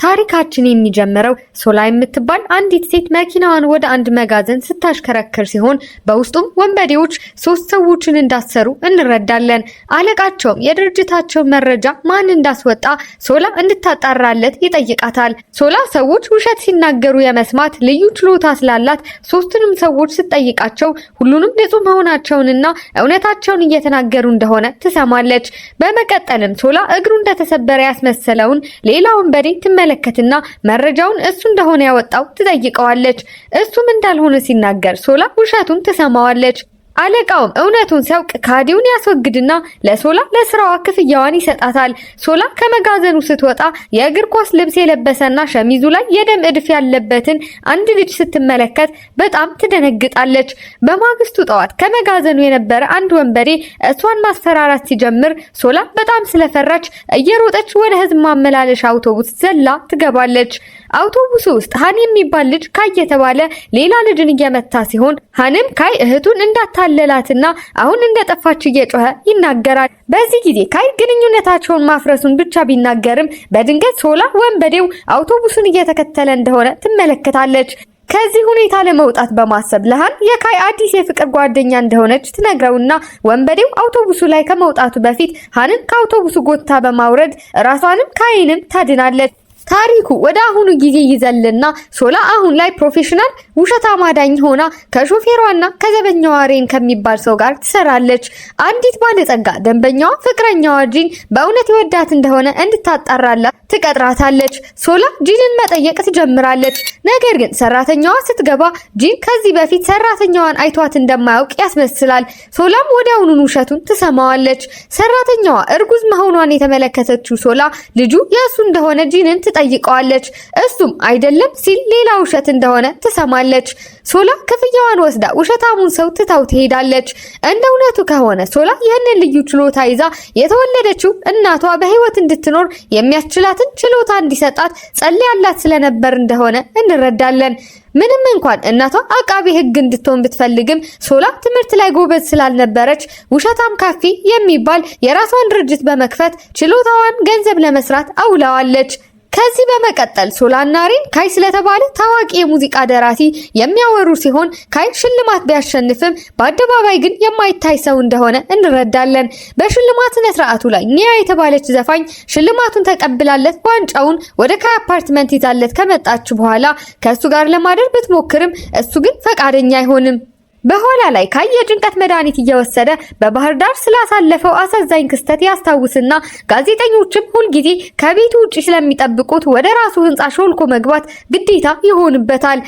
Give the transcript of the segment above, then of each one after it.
ታሪካችን የሚጀምረው ሶላ የምትባል አንዲት ሴት መኪናዋን ወደ አንድ መጋዘን ስታሽከረክር ሲሆን በውስጡም ወንበዴዎች 3 ሰዎችን እንዳሰሩ እንረዳለን። አለቃቸውም የድርጅታቸው መረጃ ማን እንዳስወጣ ሶላ እንድታጣራለት ይጠይቃታል። ሶላ ሰዎች ውሸት ሲናገሩ የመስማት ልዩ ችሎታ ስላላት 3ቱንም ሰዎች ስትጠይቃቸው ሁሉንም ንጹህ መሆናቸውንና እውነታቸውን እየተናገሩ እንደሆነ ትሰማለች። በመቀጠልም ሶላ እግሩ እንደተሰበረ ያስመሰለውን ሌላ ወንበዴ ትመለከትና መረጃውን እሱ እንደሆነ ያወጣው ትጠይቀዋለች። እሱም እንዳልሆነ ሲናገር ሶላ ውሸቱን ትሰማዋለች። አለቃውም እውነቱን ሲያውቅ ካዲውን ያስወግድና ለሶላ ለስራዋ ክፍያዋን ይሰጣታል። ሶላ ከመጋዘኑ ስትወጣ የእግር ኳስ ልብስ የለበሰና ሸሚዙ ላይ የደም እድፍ ያለበትን አንድ ልጅ ስትመለከት በጣም ትደነግጣለች። በማግስቱ ጠዋት ከመጋዘኑ የነበረ አንድ ወንበዴ እሷን ማስፈራራት ሲጀምር ሶላ በጣም ስለፈራች እየሮጠች ወደ ህዝብ ማመላለሻ አውቶቡስ ዘላ ትገባለች። አውቶቡሱ ውስጥ ሃን የሚባል ልጅ ካይ የተባለ ሌላ ልጅን እየመታ ሲሆን ሃንም ካይ እህቱን እንዳታለላትና አሁን እንደጠፋች እየጮኸ ይናገራል። በዚህ ጊዜ ካይ ግንኙነታቸውን ማፍረሱን ብቻ ቢናገርም በድንገት ሶላ ወንበዴው አውቶቡሱን እየተከተለ እንደሆነ ትመለከታለች። ከዚህ ሁኔታ ለመውጣት በማሰብ ለሃን የካይ አዲስ የፍቅር ጓደኛ እንደሆነች ትነግረውና ወንበዴው አውቶቡሱ ላይ ከመውጣቱ በፊት ሃንን ከአውቶቡሱ ጎትታ በማውረድ ራሷንም ካይንም ታድናለች። ታሪኩ ወደ አሁኑ ጊዜ ይዘልና ሶላ አሁን ላይ ፕሮፌሽናል ውሸት አማዳኝ ሆና ከሾፌሯና ከዘበኛዋ ሬን ከሚባል ሰው ጋር ትሰራለች። አንዲት ባለጸጋ ደንበኛዋ ፍቅረኛዋ ጂን በእውነት ይወዳት እንደሆነ እንድታጣራላት ትቀጥራታለች። ሶላ ጂንን መጠየቅ ትጀምራለች። ነገር ግን ሰራተኛዋ ስትገባ ጂን ከዚህ በፊት ሰራተኛዋን አይቷት እንደማያውቅ ያስመስላል። ሶላም ወዲያውኑ ውሸቱን ትሰማዋለች። ሰራተኛዋ እርጉዝ መሆኗን የተመለከተችው ሶላ ልጁ የእሱ እንደሆነ ጂንን ትጠይቀዋለች። እሱም አይደለም ሲል ሌላ ውሸት እንደሆነ ትሰማለች። ሶላ ክፍያዋን ወስዳ ውሸታሙን ሰው ትታው ትሄዳለች። እንደ እውነቱ ከሆነ ሶላ ይህንን ልዩ ችሎታ ይዛ የተወለደችው እናቷ በህይወት እንድትኖር የሚያስችላትን ችሎታ እንዲሰጣት ጸልያላት ስለነበር እንደሆነ እንረዳለን። ምንም እንኳን እናቷ አቃቤ ህግ እንድትሆን ብትፈልግም ሶላ ትምህርት ላይ ጎበዝ ስላልነበረች ውሸታም ካፌ የሚባል የራሷን ድርጅት በመክፈት ችሎታዋን ገንዘብ ለመስራት አውለዋለች። ከዚህ በመቀጠል ሶላና ሬን ካይ ስለተባለ ታዋቂ የሙዚቃ ደራሲ የሚያወሩ ሲሆን ካይ ሽልማት ቢያሸንፍም በአደባባይ ግን የማይታይ ሰው እንደሆነ እንረዳለን። በሽልማት ስነ ስርዓቱ ላይ ኒያ የተባለች ዘፋኝ ሽልማቱን ተቀብላለት ዋንጫውን ወደ ካይ አፓርትመንት ይዛለት ከመጣች በኋላ ከሱ ጋር ለማደር ብትሞክርም እሱ ግን ፈቃደኛ አይሆንም። በኋላ ላይ ካይ የጭንቀት መድኃኒት እየወሰደ በባህር ዳር ስላሳለፈው አሳዛኝ ክስተት ያስታውስና ጋዜጠኞችም ሁልጊዜ ከቤቱ ውጪ ስለሚጠብቁት ወደ ራሱ ህንጻ ሾልኮ መግባት ግዴታ ይሆንበታል።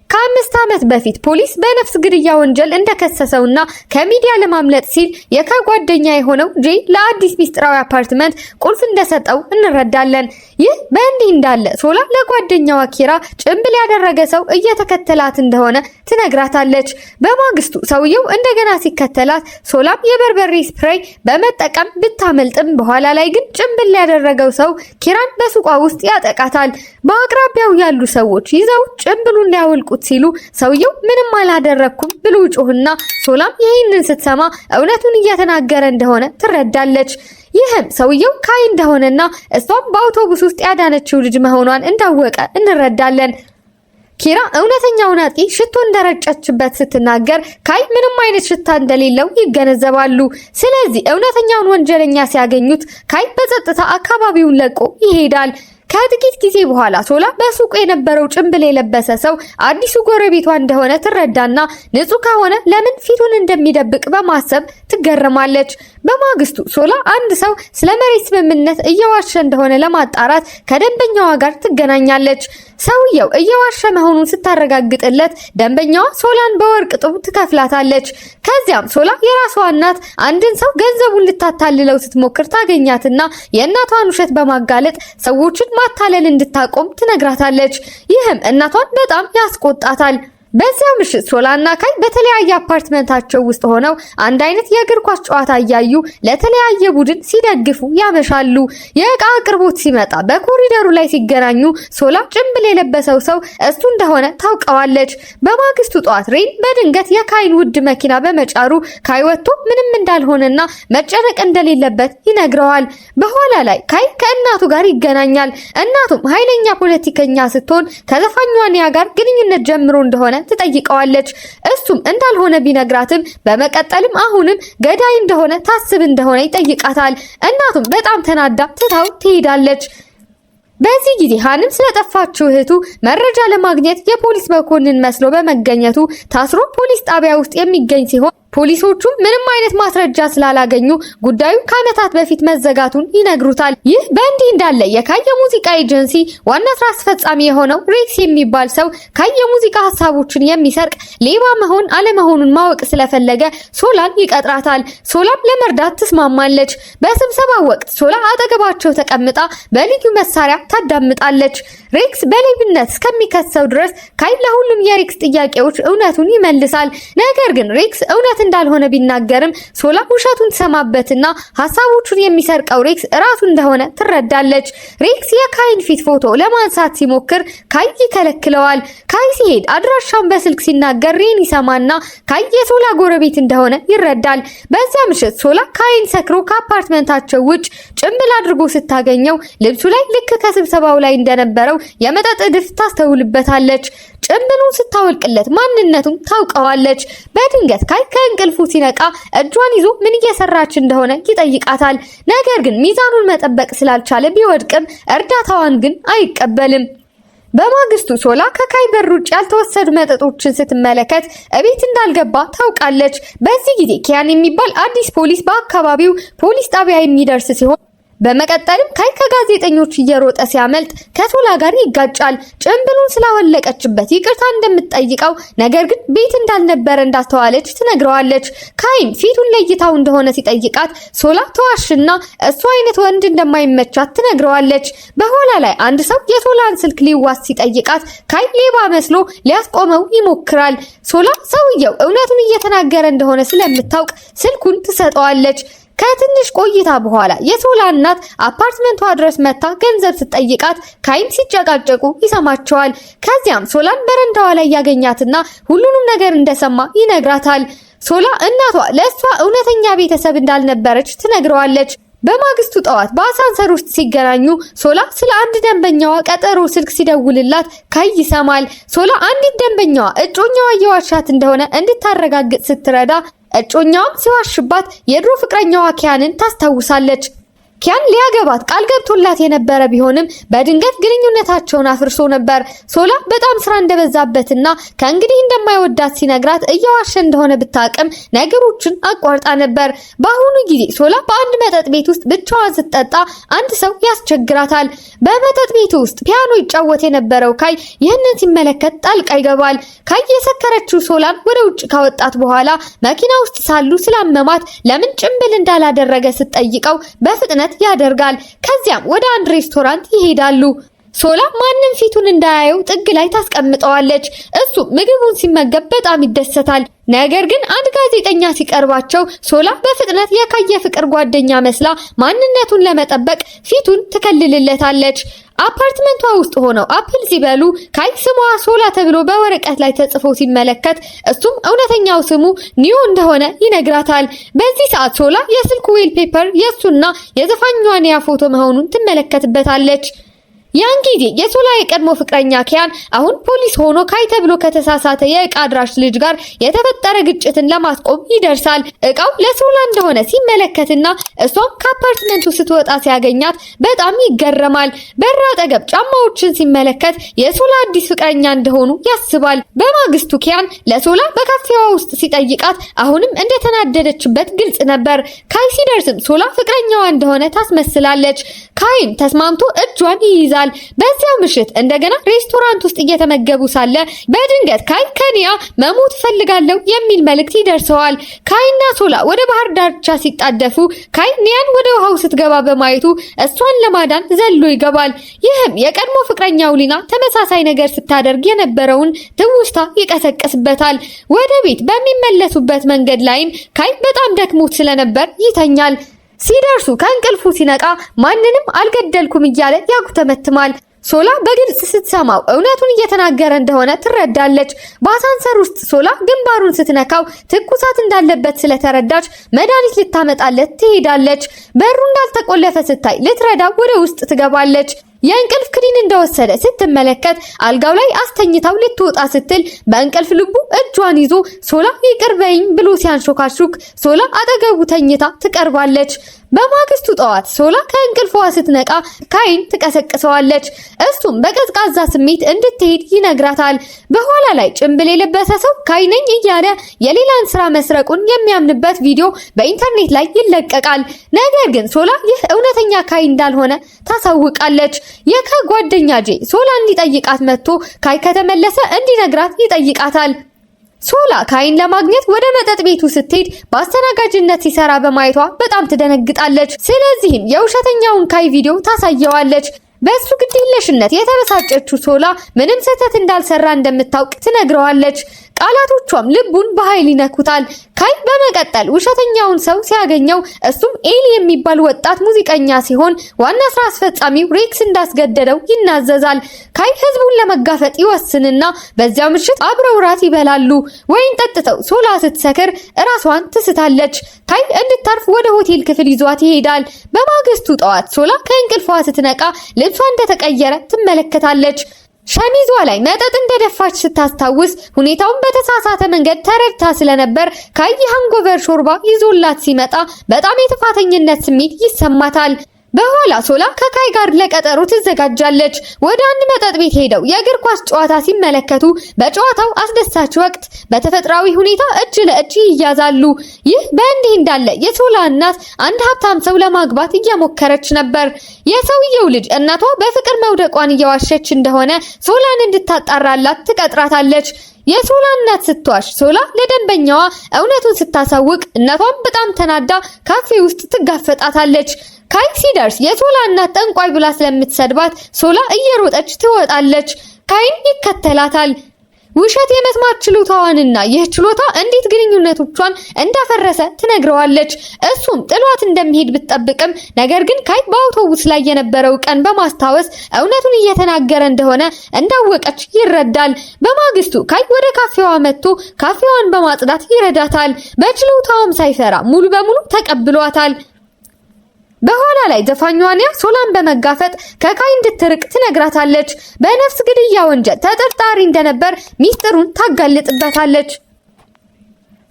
ከ5 ዓመት በፊት ፖሊስ በነፍስ ግድያ ወንጀል እንደከሰሰውና ከሚዲያ ለማምለጥ ሲል የካይ ጓደኛ የሆነው ጄ ለአዲስ ሚስጥራዊ አፓርትመንት ቁልፍ እንደሰጠው እንረዳለን። ይህ በእንዲህ እንዳለ ሶላ ለጓደኛዋ ኪራ ጭንብል ያደረገ ሰው እየተከተላት እንደሆነ ትነግራታለች። በማግስቱ ሰውየው እንደገና ሲከተላት ሶላም የበርበሬ ስፕሬይ በመጠቀም ብታመልጥም በኋላ ላይ ግን ጭንብል ያደረገው ሰው ኪራን በሱቋ ውስጥ ያጠቃታል። በአቅራቢያው ያሉ ሰዎች ይዘው ጭንብሉን ሊያወልቁ ሲሉ ሰውየው ምንም አላደረኩም ብሎ ጮህና ሶላም ይህንን ስትሰማ እውነቱን እየተናገረ እንደሆነ ትረዳለች። ይህም ሰውየው ካይ እንደሆነና እሷም በአውቶቡስ ውስጥ ያዳነችው ልጅ መሆኗን እንዳወቀ እንረዳለን። ኪራ እውነተኛውን አጥቂ ሽቶ እንደረጨችበት ስትናገር ካይ ምንም አይነት ሽታ እንደሌለው ይገነዘባሉ። ስለዚህ እውነተኛውን ወንጀለኛ ሲያገኙት ካይ በጸጥታ አካባቢውን ለቆ ይሄዳል። ከጥቂት ጊዜ በኋላ ሶላ በሱቁ የነበረው ጭንብል የለበሰ ሰው አዲሱ ጎረቤቷ እንደሆነ ትረዳና ንጹህ ከሆነ ለምን ፊቱን እንደሚደብቅ በማሰብ ትገረማለች። በማግስቱ ሶላ አንድ ሰው ስለ መሬት ስምምነት እየዋሸ እንደሆነ ለማጣራት ከደንበኛዋ ጋር ትገናኛለች። ሰውየው እየዋሸ መሆኑን ስታረጋግጥለት ደንበኛዋ ሶላን በወርቅ ጡብ ትከፍላታለች። ከዚያም ሶላ የራሷ እናት አንድን ሰው ገንዘቡን ልታታልለው ስትሞክር ታገኛትና የእናቷን ውሸት በማጋለጥ ሰዎችን ማታለል እንድታቆም ትነግራታለች። ይህም እናቷን በጣም ያስቆጣታል። በዚያው ምሽት ሶላና ካይ በተለያየ አፓርትመንታቸው ውስጥ ሆነው አንድ አይነት የእግር ኳስ ጨዋታ እያዩ ለተለያየ ቡድን ሲደግፉ ያመሻሉ። የእቃ አቅርቦት ሲመጣ በኮሪደሩ ላይ ሲገናኙ ሶላ ጭምብል የለበሰው ሰው እሱ እንደሆነ ታውቀዋለች። በማግስቱ ጠዋት ሬን በድንገት የካይን ውድ መኪና በመጫሩ ካይ ወጥቶ ምንም እንዳልሆነና መጨነቅ እንደሌለበት ይነግረዋል። በኋላ ላይ ካይ ከእናቱ ጋር ይገናኛል። እናቱም ኃይለኛ ፖለቲከኛ ስትሆን ከዘፋኟ ኒያ ጋር ግንኙነት ጀምሮ እንደሆነ ትጠይቀዋለች። እሱም እንዳልሆነ ቢነግራትም በመቀጠልም አሁንም ገዳይ እንደሆነ ታስብ እንደሆነ ይጠይቃታል። እናቱም በጣም ተናዳ ትታው ትሄዳለች። በዚህ ጊዜ ሃንም ስለጠፋችው እህቱ መረጃ ለማግኘት የፖሊስ መኮንን መስሎ በመገኘቱ ታስሮ ፖሊስ ጣቢያ ውስጥ የሚገኝ ሲሆን ፖሊሶቹ ምንም አይነት ማስረጃ ስላላገኙ ጉዳዩ ከዓመታት በፊት መዘጋቱን ይነግሩታል። ይህ በእንዲህ እንዳለ የካይ የሙዚቃ ኤጀንሲ ዋና ስራ አስፈጻሚ የሆነው ሬክስ የሚባል ሰው ካይ የሙዚቃ ሀሳቦችን የሚሰርቅ ሌባ መሆን አለመሆኑን ማወቅ ስለፈለገ ሶላን ይቀጥራታል። ሶላም ለመርዳት ትስማማለች። በስብሰባ ወቅት ሶላ አጠገባቸው ተቀምጣ በልዩ መሳሪያ ታዳምጣለች። ሬክስ በሌብነት እስከሚከሰው ድረስ ካይ ለሁሉም የሬክስ ጥያቄዎች እውነቱን ይመልሳል። ነገር ግን ሬክስ እውነት እንዳልሆነ ቢናገርም ሶላ ውሸቱን ተሰማበትና ሐሳቦቹን የሚሰርቀው ሬክስ ራሱ እንደሆነ ትረዳለች። ሬክስ የካይን ፊት ፎቶ ለማንሳት ሲሞክር ካይ ይከለክለዋል። ካይ ሲሄድ አድራሻውን በስልክ ሲናገር ሬን ይሰማና ካይ የሶላ ጎረቤት እንደሆነ ይረዳል። በዚያ ምሽት ሶላ ካይን ሰክሮ ከአፓርትመንታቸው ውጭ ጭምብል አድርጎ ስታገኘው ልብሱ ላይ ልክ ከስብሰባው ላይ እንደነበረው የመጠጥ እድፍ ታስተውልበታለች። ጭምብሉን ስታወልቅለት ማንነቱን ታውቀዋለች። በድንገት ካይ ከእንቅልፉ ሲነቃ እጇን ይዞ ምን እየሰራች እንደሆነ ይጠይቃታል። ነገር ግን ሚዛኑን መጠበቅ ስላልቻለ ቢወድቅም እርዳታዋን ግን አይቀበልም። በማግስቱ ሶላ ከካይ በር ውጭ ያልተወሰዱ መጠጦችን ስትመለከት እቤት እንዳልገባ ታውቃለች። በዚህ ጊዜ ኪያን የሚባል አዲስ ፖሊስ በአካባቢው ፖሊስ ጣቢያ የሚደርስ ሲሆን በመቀጠልም ካይ ከጋዜጠኞች እየሮጠ ሲያመልጥ ከሶላ ጋር ይጋጫል። ጭምብሉን ስላወለቀችበት ይቅርታ እንደምትጠይቀው ነገር ግን ቤት እንዳልነበረ እንዳስተዋለች ትነግረዋለች። ካይም ፊቱን ለይታው እንደሆነ ሲጠይቃት ሶላ ተዋሽና እሱ አይነት ወንድ እንደማይመቻት ትነግረዋለች። በኋላ ላይ አንድ ሰው የሶላን ስልክ ሊዋስ ሲጠይቃት ካይ ሌባ መስሎ ሊያስቆመው ይሞክራል። ሶላ ሰውየው እውነቱን እየተናገረ እንደሆነ ስለምታውቅ ስልኩን ትሰጠዋለች። ከትንሽ ቆይታ በኋላ የሶላ እናት አፓርትመንቷ ድረስ መታ ገንዘብ ስትጠይቃት ካይን ሲጨቃጨቁ ይሰማቸዋል። ከዚያም ሶላን በረንዳዋ ላይ ያገኛትና ሁሉንም ነገር እንደሰማ ይነግራታል። ሶላ እናቷ ለእሷ እውነተኛ ቤተሰብ እንዳልነበረች ትነግረዋለች። በማግስቱ ጠዋት በአሳንሰር ውስጥ ሲገናኙ ሶላ ስለ አንድ ደንበኛዋ ቀጠሮ ስልክ ሲደውልላት ካይ ይሰማል። ሶላ አንዲት ደንበኛዋ እጮኛዋ እየዋሻት እንደሆነ እንድታረጋግጥ ስትረዳ እጮኛዋም ሲዋሽባት የድሮ ፍቅረኛዋ ኪያንን ታስታውሳለች። ኪያን ሊያገባት ቃል ገብቶላት የነበረ ቢሆንም በድንገት ግንኙነታቸውን አፍርሶ ነበር። ሶላ በጣም ስራ እንደበዛበትና ከእንግዲህ እንደማይወዳት ሲነግራት እየዋሸ እንደሆነ ብታቅም ነገሮችን አቋርጣ ነበር። በአሁኑ ጊዜ ሶላ በአንድ መጠጥ ቤት ውስጥ ብቻዋን ስትጠጣ አንድ ሰው ያስቸግራታል። በመጠጥ ቤቱ ውስጥ ፒያኖ ይጫወት የነበረው ካይ ይህንን ሲመለከት ጣልቃ ይገባል። ካይ የሰከረችው ሶላን ወደ ውጭ ካወጣት በኋላ መኪና ውስጥ ሳሉ ስላመማት ለምን ጭምብል እንዳላደረገ ስትጠይቀው በፍጥነት ያደርጋል። ከዚያም ወደ አንድ ሬስቶራንት ይሄዳሉ። ሶላ ማንም ፊቱን እንዳያየው ጥግ ላይ ታስቀምጠዋለች። እሱ ምግቡን ሲመገብ በጣም ይደሰታል። ነገር ግን አንድ ጋዜጠኛ ሲቀርባቸው ሶላ በፍጥነት የካይ ፍቅር ጓደኛ መስላ ማንነቱን ለመጠበቅ ፊቱን ትከልልለታለች። አፓርትመንቷ ውስጥ ሆነው አፕል ሲበሉ ካይ ስሟ ሶላ ተብሎ በወረቀት ላይ ተጽፎ ሲመለከት እሱም እውነተኛው ስሙ ኒዮ እንደሆነ ይነግራታል። በዚህ ሰዓት ሶላ የስልኩ ዌልፔፐር የሱና የዘፋኟ ኒያ ፎቶ መሆኑን ትመለከትበታለች። ያን ጊዜ የሶላ የቀድሞ ፍቅረኛ ኪያን አሁን ፖሊስ ሆኖ ካይ ተብሎ ከተሳሳተ የእቃ አድራሽ ልጅ ጋር የተፈጠረ ግጭትን ለማስቆም ይደርሳል። እቃው ለሶላ እንደሆነ ሲመለከትና እሷም ከአፓርትመንቱ ስትወጣ ሲያገኛት በጣም ይገረማል። በር አጠገብ ጫማዎችን ሲመለከት የሶላ አዲስ ፍቅረኛ እንደሆኑ ያስባል። በማግስቱ ኪያን ለሶላ በካፌዋ ውስጥ ሲጠይቃት አሁንም እንደተናደደችበት ግልጽ ነበር። ካይ ሲደርስም ሶላ ፍቅረኛዋ እንደሆነ ታስመስላለች። ካይም ተስማምቶ እጇን ይይዛል። ይይዛል። በዚያው ምሽት እንደገና ሬስቶራንት ውስጥ እየተመገቡ ሳለ በድንገት ካይ ከኒያ መሞት ፈልጋለሁ የሚል መልእክት ይደርሰዋል። ካይና ሶላ ወደ ባህር ዳርቻ ሲጣደፉ ካይ ኒያን ወደ ውሃው ስትገባ በማየቱ እሷን ለማዳን ዘሎ ይገባል። ይህም የቀድሞ ፍቅረኛው ሊና ተመሳሳይ ነገር ስታደርግ የነበረውን ትውስታ ይቀሰቅስበታል። ወደ ቤት በሚመለሱበት መንገድ ላይም ካይ በጣም ደክሞት ስለነበር ይተኛል። ሲደርሱ ከእንቅልፉ ሲነቃ ማንንም አልገደልኩም እያለ ያጉተመትማል። ሶላ በግልጽ ስትሰማው እውነቱን እየተናገረ እንደሆነ ትረዳለች። በአሳንሰር ውስጥ ሶላ ግንባሩን ስትነካው ትኩሳት እንዳለበት ስለተረዳች መድኃኒት ልታመጣለት ትሄዳለች። በሩ እንዳልተቆለፈ ስታይ ልትረዳው ወደ ውስጥ ትገባለች። የእንቅልፍ ክኒን እንደወሰደ ስትመለከት አልጋው ላይ አስተኝታው ልትወጣ ስትል በእንቅልፍ ልቡ እጇን ይዞ ሶላ ይቅር በይኝ ብሎ ሲያንሾካሹክ ሶላ አጠገቡ ተኝታ ትቀርባለች። በማግስቱ ጠዋት ሶላ ከእንቅልፏ ስትነቃ ካይን ትቀሰቅሰዋለች። እሱም በቀዝቃዛ ስሜት እንድትሄድ ይነግራታል። በኋላ ላይ ጭንብል የለበሰ ሰው ካይ ነኝ እያለ የሌላን ስራ መስረቁን የሚያምንበት ቪዲዮ በኢንተርኔት ላይ ይለቀቃል። ነገር ግን ሶላ ይህ እውነተኛ ካይ እንዳልሆነ ታሳውቃለች። የካይ ጓደኛ ጄ ሶላ እንዲጠይቃት መጥቶ ካይ ከተመለሰ እንዲነግራት ይጠይቃታል። ሶላ ካይን ለማግኘት ወደ መጠጥ ቤቱ ስትሄድ በአስተናጋጅነት ሲሰራ በማየቷ በጣም ትደነግጣለች። ስለዚህም የውሸተኛውን ካይ ቪዲዮ ታሳየዋለች። በእሱ ግዴለሽነት የተበሳጨችው ሶላ ምንም ስህተት እንዳልሰራ እንደምታውቅ ትነግረዋለች። ቃላቶቿም ልቡን በኃይል ይነኩታል። ካይ በመቀጠል ውሸተኛውን ሰው ሲያገኘው እሱም ኤሊ የሚባል ወጣት ሙዚቀኛ ሲሆን ዋና ስራ አስፈጻሚው ሬክስ እንዳስገደደው ይናዘዛል። ካይ ህዝቡን ለመጋፈጥ ይወስንና በዚያው ምሽት አብረው ራት ይበላሉ። ወይን ጠጥተው ሶላ ስትሰክር እራሷን ትስታለች። ካይ እንድታርፍ ወደ ሆቴል ክፍል ይዟት ይሄዳል። በማግስቱ ጠዋት ሶላ ከእንቅልፏ ስትነቃ ልብሷ እንደተቀየረ ትመለከታለች። ሸሚዟ ላይ መጠጥ እንደደፋች ስታስታውስ ሁኔታውን በተሳሳተ መንገድ ተረድታ ስለነበር ካይ ሃንጎቨር ሾርባ ይዞላት ሲመጣ በጣም የጥፋተኝነት ስሜት ይሰማታል። በኋላ ሶላ ከካይ ጋር ለቀጠሮ ትዘጋጃለች። ወደ አንድ መጠጥ ቤት ሄደው የእግር ኳስ ጨዋታ ሲመለከቱ በጨዋታው አስደሳች ወቅት በተፈጥሯዊ ሁኔታ እጅ ለእጅ ይያዛሉ። ይህ በእንዲህ እንዳለ የሶላ እናት አንድ ሀብታም ሰው ለማግባት እየሞከረች ነበር። የሰውየው ልጅ እናቷ በፍቅር መውደቋን እየዋሸች እንደሆነ ሶላን እንድታጣራላት ትቀጥራታለች። የሶላ እናት ስትዋሽ ሶላ ለደንበኛዋ እውነቱን ስታሳውቅ እናቷም በጣም ተናዳ ካፌ ውስጥ ትጋፈጣታለች። ካይ ሲደርስ የሶላ እናት ጠንቋይ ብላ ስለምትሰድባት ሶላ እየሮጠች ትወጣለች። ካይን ይከተላታል። ውሸት የመስማት ችሎታዋንና ይህ ችሎታ እንዴት ግንኙነቶቿን እንዳፈረሰ ትነግረዋለች። እሱም ጥሏት እንደሚሄድ ብትጠብቅም ነገር ግን ካይ በአውቶቡስ ላይ የነበረው ቀን በማስታወስ እውነቱን እየተናገረ እንደሆነ እንዳወቀች ይረዳል። በማግስቱ ካይ ወደ ካፌዋ መጥቶ ካፌዋን በማጽዳት ይረዳታል። በችሎታውም ሳይፈራ ሙሉ በሙሉ ተቀብሏታል። በኋላ ላይ ዘፋኟ ኒያ ሶላን በመጋፈጥ ከካይ እንድትርቅ ትነግራታለች። በነፍስ ግድያ ወንጀል ተጠርጣሪ እንደነበር ሚስጥሩን ታጋልጥበታለች።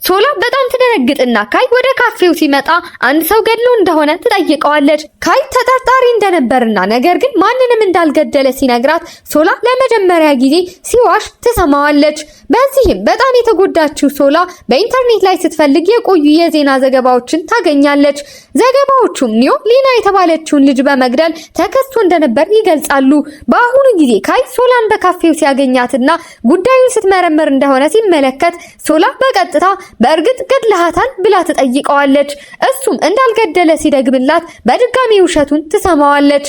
ሶላ በጣም ትደነግጥና ካይ ወደ ካፌው ሲመጣ አንድ ሰው ገድሎ እንደሆነ ትጠይቀዋለች። ካይ ተጠርጣሪ እንደነበርና ነገር ግን ማንንም እንዳልገደለ ሲነግራት ሶላ ለመጀመሪያ ጊዜ ሲዋሽ ትሰማዋለች። በዚህም በጣም የተጎዳችው ሶላ በኢንተርኔት ላይ ስትፈልግ የቆዩ የዜና ዘገባዎችን ታገኛለች። ዘገባዎቹም ኒዮ ሊና የተባለችውን ልጅ በመግደል ተከሶ እንደነበር ይገልጻሉ። በአሁኑ ጊዜ ካይ ሶላን በካፌው ሲያገኛትና ጉዳዩን ስትመረምር እንደሆነ ሲመለከት ሶላ በቀጥታ በእርግጥ ገድለሃታል ብላ ትጠይቀዋለች። እሱም እንዳልገደለ ሲደግምላት በድጋሚ ውሸቱን ትሰማዋለች።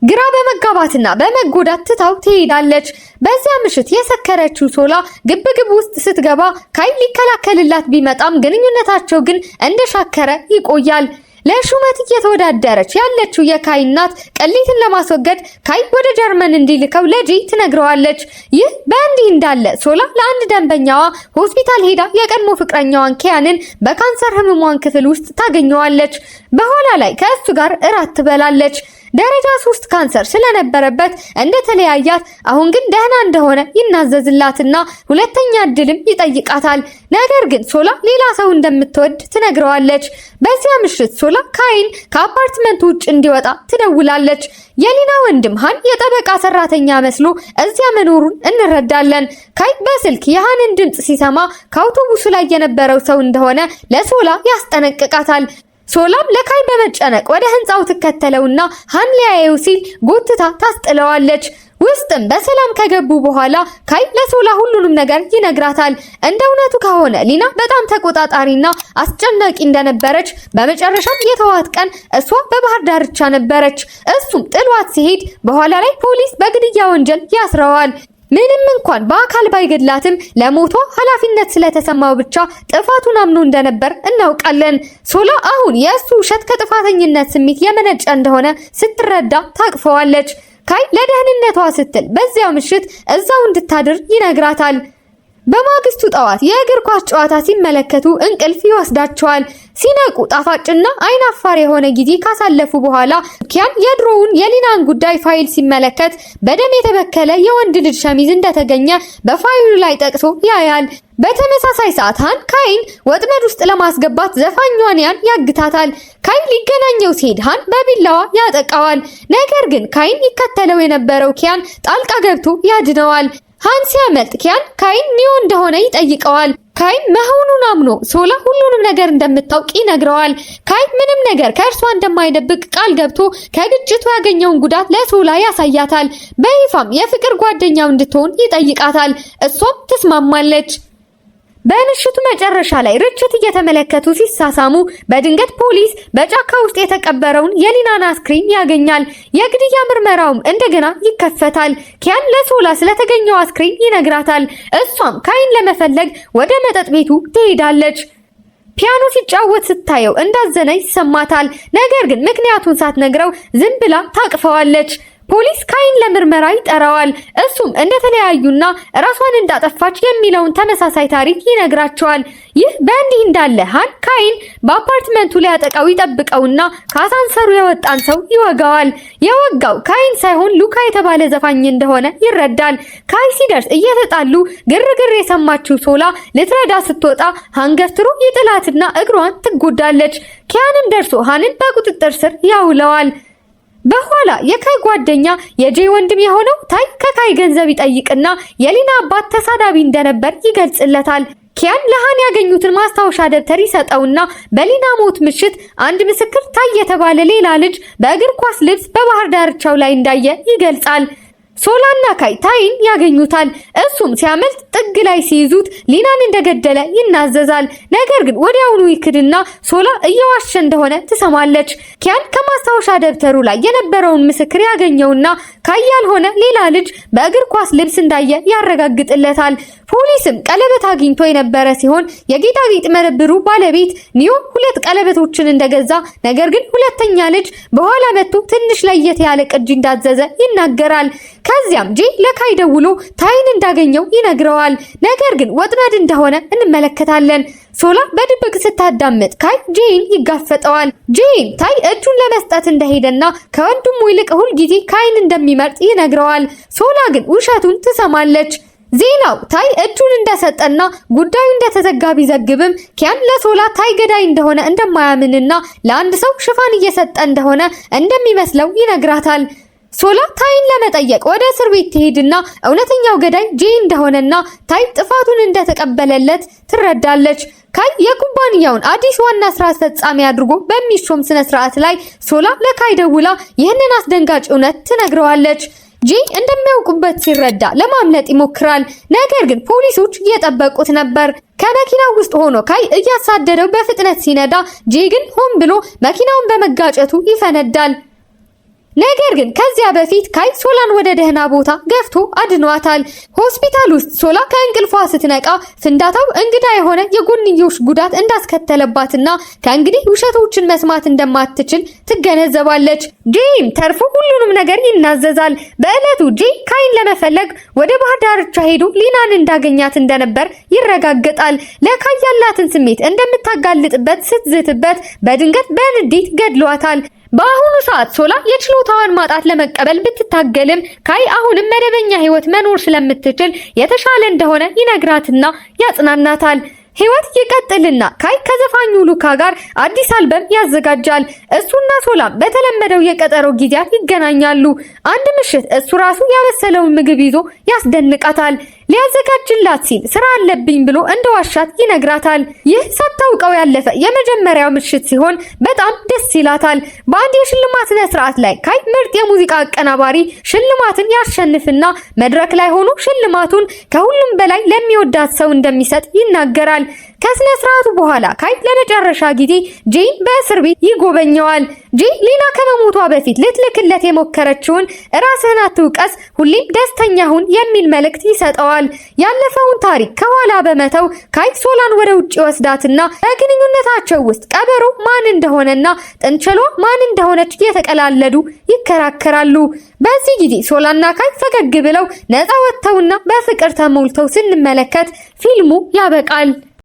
ግራ በመጋባትና በመጎዳት ትታው ትሄዳለች። በዚያ ምሽት የሰከረችው ሶላ ግብግብ ውስጥ ስትገባ ካይ ሊከላከልላት ቢመጣም ግንኙነታቸው ግን እንደሻከረ ይቆያል። ለሹመት እየተወዳደረች ያለችው የካይ እናት ቅሌትን ለማስወገድ ካይ ወደ ጀርመን እንዲልከው ለጂ ትነግረዋለች። ይህ በእንዲህ እንዳለ ሶላ ለአንድ ደንበኛዋ ሆስፒታል ሄዳ የቀድሞ ፍቅረኛዋን ኪያንን በካንሰር ህመሟን ክፍል ውስጥ ታገኘዋለች። በኋላ ላይ ከእሱ ጋር እራት ትበላለች። ደረጃ 3 ካንሰር ስለነበረበት እንደተለያያት አሁን ግን ደህና እንደሆነ ይናዘዝላትና ሁለተኛ እድልም ይጠይቃታል። ነገር ግን ሶላ ሌላ ሰው እንደምትወድ ትነግረዋለች። በዚያ ምሽት ሶላ ካይን ከአፓርትመንቱ ውጭ እንዲወጣ ትደውላለች። የሊና ወንድም ሃን የጠበቃ ሰራተኛ መስሎ እዚያ መኖሩን እንረዳለን። ካይ በስልክ የሃንን ድምጽ ሲሰማ ከአውቶቡሱ ላይ የነበረው ሰው እንደሆነ ለሶላ ያስጠነቅቃታል። ሶላም ለካይ በመጨነቅ ወደ ህንጻው ትከተለውና ሃን ሊያየው ሲል ጎትታ ታስጥለዋለች። ውስጥም በሰላም ከገቡ በኋላ ካይ ለሶላ ሁሉንም ነገር ይነግራታል። እንደ እውነቱ ከሆነ ሊና በጣም ተቆጣጣሪና አስጨናቂ እንደነበረች፣ በመጨረሻም የተዋት ቀን እሷ በባህር ዳርቻ ነበረች። እሱም ጥሏት ሲሄድ በኋላ ላይ ፖሊስ በግድያ ወንጀል ያስረዋል። ምንም እንኳን በአካል ባይገድላትም ለሞቷ ኃላፊነት ስለተሰማው ብቻ ጥፋቱን አምኖ እንደነበር እናውቃለን። ሶላ አሁን የእሱ ውሸት ከጥፋተኝነት ስሜት የመነጨ እንደሆነ ስትረዳ ታቅፈዋለች። ካይ ለደህንነቷ ስትል በዚያው ምሽት እዛው እንድታድር ይነግራታል። በማግስቱ ጠዋት የእግር ኳስ ጨዋታ ሲመለከቱ እንቅልፍ ይወስዳቸዋል። ሲነቁ ጣፋጭና አይናፋር የሆነ ጊዜ ካሳለፉ በኋላ ኪያን የድሮውን የሊናን ጉዳይ ፋይል ሲመለከት በደም የተበከለ የወንድ ልጅ ሸሚዝ እንደተገኘ በፋይሉ ላይ ጠቅሶ ያያል። በተመሳሳይ ሰዓት ሃን ካይን ወጥመድ ውስጥ ለማስገባት ዘፋኟን ያን ያግታታል። ካይ ሊገናኘው ሲሄድ ሃን በቢላዋ ያጠቃዋል። ነገር ግን ካይን ይከተለው የነበረው ኪያን ጣልቃ ገብቶ ያድነዋል። ሃን ሲያመልጥ ኪያን ካይን ኒዮ እንደሆነ ይጠይቀዋል። ካይ መሆኑን አምኖ ሶላ ሁሉንም ነገር እንደምታውቅ ይነግረዋል። ካይ ምንም ነገር ከእርሷ እንደማይደብቅ ቃል ገብቶ ከግጭቱ ያገኘውን ጉዳት ለሶላ ያሳያታል። በይፋም የፍቅር ጓደኛው እንድትሆን ይጠይቃታል። እሷም ትስማማለች። በምሽቱ መጨረሻ ላይ ርችት እየተመለከቱ ሲሳሳሙ በድንገት ፖሊስ በጫካ ውስጥ የተቀበረውን የሊናን አስክሬን ያገኛል። የግድያ ምርመራውም እንደገና ይከፈታል። ኪያን ለሶላ ስለተገኘው አስክሬን ይነግራታል። እሷም ካይን ለመፈለግ ወደ መጠጥ ቤቱ ትሄዳለች። ፒያኖ ሲጫወት ስታየው እንዳዘነ ይሰማታል። ነገር ግን ምክንያቱን ሳትነግረው ዝም ብላ ታቅፈዋለች። ፖሊስ ካይን ለምርመራ ይጠራዋል። እሱም እንደተለያዩና ራሷን እንዳጠፋች የሚለውን ተመሳሳይ ታሪክ ይነግራቸዋል። ይህ በእንዲህ እንዳለ ሃን ካይን በአፓርትመንቱ ሊያጠቃው ይጠብቀውና ከአሳንሰሩ የወጣን ሰው ይወጋዋል። የወጋው ካይን ሳይሆን ሉካ የተባለ ዘፋኝ እንደሆነ ይረዳል። ካይ ሲደርስ እየተጣሉ ግርግር የሰማችው ሶላ ልትረዳ ስትወጣ ሃን ገፍትሮ ይጥላትና እግሯን ትጎዳለች። ኪያንም ደርሶ ሃንን በቁጥጥር ስር ያውለዋል። በኋላ የካይ ጓደኛ የጄ ወንድም የሆነው ታይ ከካይ ገንዘብ ይጠይቅና የሊና አባት ተሳዳቢ እንደነበር ይገልጽለታል። ኪያን ለሃን ያገኙትን ማስታወሻ ደብተር ይሰጠውና በሊና ሞት ምሽት አንድ ምስክር ታይ የተባለ ሌላ ልጅ በእግር ኳስ ልብስ በባህር ዳርቻው ላይ እንዳየ ይገልጻል። ሶላና ካይ ታይን ያገኙታል። እሱም ሲያመልጥ ጥግ ላይ ሲይዙት ሊናን እንደገደለ ይናዘዛል። ነገር ግን ወዲያውኑ ይክድና ሶላ እየዋሸ እንደሆነ ትሰማለች። ኪያን ከማስታወሻ ደብተሩ ላይ የነበረውን ምስክር ያገኘውና ካይ ያልሆነ ሌላ ልጅ በእግር ኳስ ልብስ እንዳየ ያረጋግጥለታል። ፖሊስም ቀለበት አግኝቶ የነበረ ሲሆን የጌጣጌጥ መደብሩ ባለቤት ኒዮ 2 ቀለበቶችን እንደገዛ፣ ነገር ግን ሁለተኛ ልጅ በኋላ መጥቶ ትንሽ ለየት ያለ ቅጂ እንዳዘዘ ይናገራል። ከዚያም ጄ ለካይ ደውሎ ታይን እንዳገኘው ይነግረዋል። ነገር ግን ወጥመድ እንደሆነ እንመለከታለን። ሶላ በድብቅ ስታዳምጥ ካይ ጄን ይጋፈጠዋል። ጄን ታይ እጁን ለመስጠት እንደሄደና ከወንድሙ ይልቅ ሁል ጊዜ ካይን እንደሚመርጥ ይነግረዋል። ሶላ ግን ውሸቱን ትሰማለች። ዜናው ታይ እጁን እንደሰጠና ጉዳዩ እንደተዘጋ ቢዘግብም ኪያን ለሶላ ታይ ገዳይ እንደሆነ እንደማያምንና ለአንድ ሰው ሽፋን እየሰጠ እንደሆነ እንደሚመስለው ይነግራታል። ሶላ ታይን ለመጠየቅ ወደ እስር ቤት ትሄድና እውነተኛው ገዳይ ጄ እንደሆነና ታይ ጥፋቱን እንደተቀበለለት ትረዳለች። ካይ የኩባንያውን አዲስ ዋና ስራ አስፈጻሚ አድርጎ በሚሾም ስነ ስርዓት ላይ ሶላ ለካይ ደውላ ይህንን አስደንጋጭ እውነት ትነግረዋለች። ጄ እንደሚያውቁበት ሲረዳ ለማምለጥ ይሞክራል። ነገር ግን ፖሊሶች እየጠበቁት ነበር። ከመኪናው ውስጥ ሆኖ ካይ እያሳደደው በፍጥነት ሲነዳ ጄ ግን ሆን ብሎ መኪናውን በመጋጨቱ ይፈነዳል። ነገር ግን ከዚያ በፊት ካይ ሶላን ወደ ደህና ቦታ ገፍቶ አድኗታል። ሆስፒታል ውስጥ ሶላ ከእንቅልፏ ስትነቃ ፍንዳታው እንግዳ የሆነ የጎንዮሽ ጉዳት እንዳስከተለባትና ከእንግዲህ ውሸቶችን መስማት እንደማትችል ትገነዘባለች። ጄም ተርፎ ሁሉንም ነገር ይናዘዛል። በዕለቱ ጄ ካይን ለመፈለግ ወደ ባህር ዳርቻ ሄዶ ሊናን እንዳገኛት እንደነበር ይረጋገጣል። ለካይ ያላትን ስሜት እንደምታጋልጥበት ስትዝትበት በድንገት በንዴት ገድሏታል። በአሁኑ ሰዓት ሶላ የችሎታዋን ማጣት ለመቀበል ብትታገልም ካይ አሁንም መደበኛ ህይወት መኖር ስለምትችል የተሻለ እንደሆነ ይነግራትና ያጽናናታል። ህይወት ይቀጥልና ካይ ከዘፋኙ ሉካ ጋር አዲስ አልበም ያዘጋጃል። እሱና ሶላም በተለመደው የቀጠሮ ጊዜያት ይገናኛሉ። አንድ ምሽት እሱ ራሱ ያበሰለውን ምግብ ይዞ ያስደንቃታል። ሊያዘጋጅላት ሲል ስራ አለብኝ ብሎ እንደዋሻት ይነግራታል። ይህ ሳታውቀው ያለፈ የመጀመሪያው ምሽት ሲሆን በጣም ደስ ይላታል። በአንድ የሽልማት ስነ ስርዓት ላይ ካይ ምርጥ የሙዚቃ አቀናባሪ ሽልማትን ያሸንፍና መድረክ ላይ ሆኖ ሽልማቱን ከሁሉም በላይ ለሚወዳት ሰው እንደሚሰጥ ይናገራል። ከስነ ስርዓቱ በኋላ ካይ ለመጨረሻ ጊዜ ጄን በእስር ቤት ይጎበኘዋል። ጄ ሊና ከመሞቷ በፊት ልትልክለት የሞከረችውን ራስህን አትውቀስ፣ ሁሌም ደስተኛ ሁን የሚል መልእክት ይሰጠዋል። ያለፈውን ታሪክ ከኋላ በመተው ካይ ሶላን ወደ ውጭ ወስዳትና በግንኙነታቸው ውስጥ ቀበሮ ማን እንደሆነና ጥንቸሏ ማን እንደሆነች እየተቀላለዱ ይከራከራሉ። በዚህ ጊዜ ሶላና ካይ ፈገግ ብለው ነፃ ወጥተውና በፍቅር ተሞልተው ስንመለከት ፊልሙ ያበቃል።